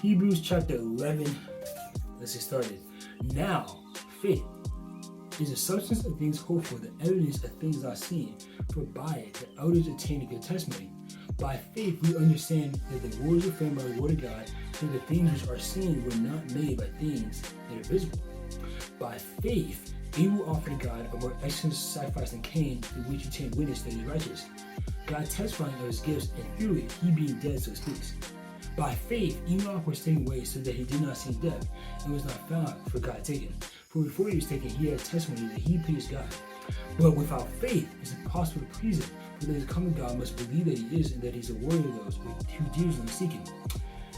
Hebrews chapter 11. Let's get started. Now, faith is the substance of things hoped for, the evidence of things not seen. For by it the elders attained a good testimony. By faith we understand that the worlds were framed by the word of God, so the things which are seen were not made by things that are visible. By faith Abel offered to God a more excellent sacrifice than Cain, through which he obtained witness that he is righteous, God testifying of his gifts, and through it he being dead so speaks. By faith Enoch was taken away so that he did not see death, and was not found, for God take him. For before he was taken, he had testimony that he pleased God. But without faith it is impossible to please him, for those who come to God must believe that he is, and that he is a warrior of those who diligently seek him.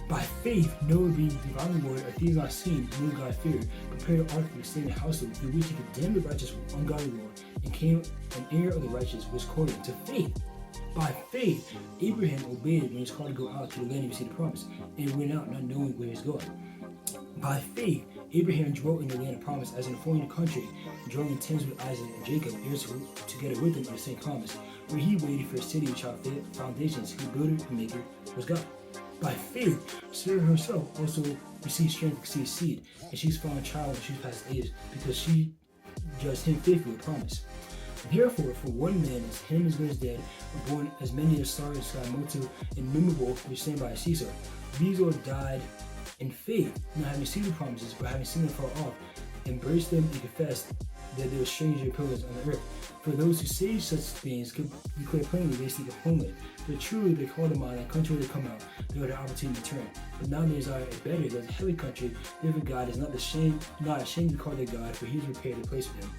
By faith Noah, being devoured the word of things not seen, knew God feared, prepared an ark for the stay in the household, through which he condemned the righteous with ungodly law, and came an heir of the righteous, was according to faith. By faith Abraham obeyed when he was called to go out to the land he received the promise, and went out not knowing where he was going. By faith Abraham dwelt in the land of promise, as in a foreign country, dwelling in tents with Isaac and Jacob, heirs together with him of the same promise, where he waited for a city which had foundations, whose builder and maker was God. By faith Sarah herself also received strength to conceive seed, and she found a child when she was past age, because she judged him faithful with promise. Therefore, for one man, as him as good as dead, were born as many as stars of the sky, multitude innumerable, which stand by a seesaw. These all died in faith, not having seen the promises, but having seen them far off, embraced them and confessed that they were strangers and pilgrims on the earth. For those who say such things could declare plainly they seek a homeland. But truly they call to mind that country where they come out, they had the opportunity to return. But now they desire a better, that a heavenly country, therefore God is not ashamed to call their God, for he has prepared a place for them.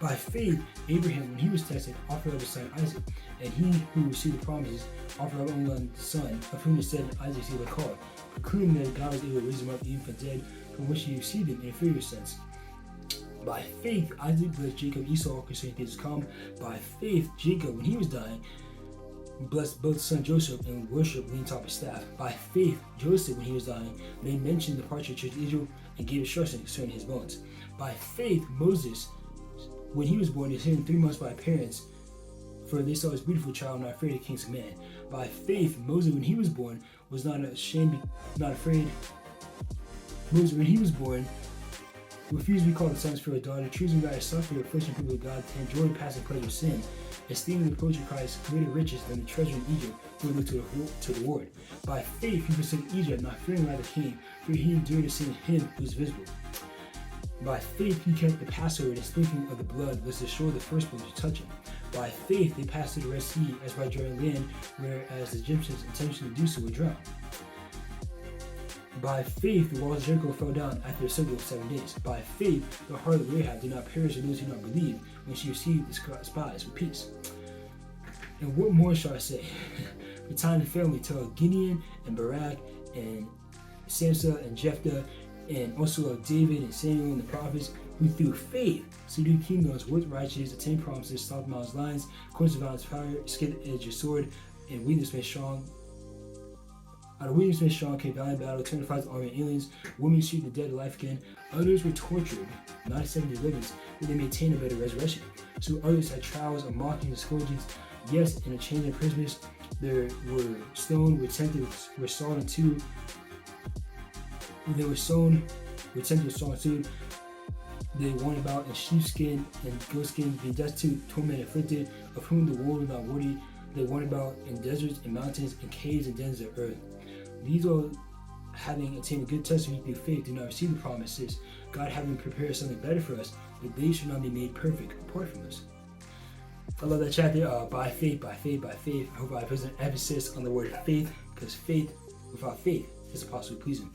By faith Abraham, when he was tested, offered up his son Isaac, and he who received the promises offered up only one son, of whom it said Isaac he was called, concluding that God was able to raise him up even from the dead, from which he received him in a figurative sense. By faith Isaac blessed Jacob Esau concerning things to come. By faith Jacob, when he was dying, blessed both son Joseph, and worshipped leaning top his staff. By faith Joseph, when he was dying, made mention of the departure of the church of Israel, and gave instruction concerning his bones. By faith Moses, when he was born, he was hidden 3 months by his parents, for they saw his beautiful child, not afraid of the king's command. By faith Moses, when he was born, was not afraid. Moses, when he was born, refused to be called the son of spirit daughter, choosing by his suffering affliction people of God, to enjoy the passing pleasure of sin, esteeming the approach of Christ greater riches than the treasure in Egypt, who looked to the Lord. By faith he forsook Egypt, not fearing the wrath of the king, for he endured to see him who is visible. By faith he kept the Passover, and the sprinkling of the blood was to show the firstborn to touch him. By faith they passed through the Red Sea as by dry land, whereas the Egyptians intentionally to do so were drowned. By faith the walls of Jericho fell down after a circle of 7 days. By faith the harlot Rahab did not perish, and those who did not believe, when she received the spies with peace. And what more shall I say? The time and family tell Gideon and Barak and Samson and Jephthah, and also of David and Samuel and the prophets, who through faith subdued kingdoms, worked righteousness, attained promises, stopped mountains, lions, quenched the violence of fire, escaped the edge of sword, and weakness made strong. Out of weakness made strong came valiant battle, turned to fight the army of aliens. Women shoot the dead to life again. Others were tortured, not 70 livings, but they maintained a better resurrection. So others had trials of mockings and scourgings. Yes, in a chain of imprisonments, there were stoned, were tempted, were sawn in two. They were sown, were tempted, sawn in two. They went about in sheepskin and goatskin, being destitute, tormented, afflicted, of whom the world was not worthy. They went about in deserts and mountains and caves and dens of earth. These all, having attained a good testimony through faith, do not receive the promises, God having prepared something better for us, that they should not be made perfect apart from us. I love that chapter. By faith, by faith, by faith. I hope I put an emphasis on the word faith, because faith without faith is impossible to please him.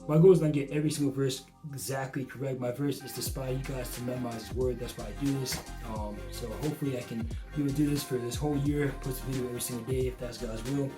My goal is not to get every single verse exactly correct. My verse is to inspire you guys to memorize his word. That's why I do this. So hopefully I can be able to do this for this whole year, post a video every single day if that's God's will.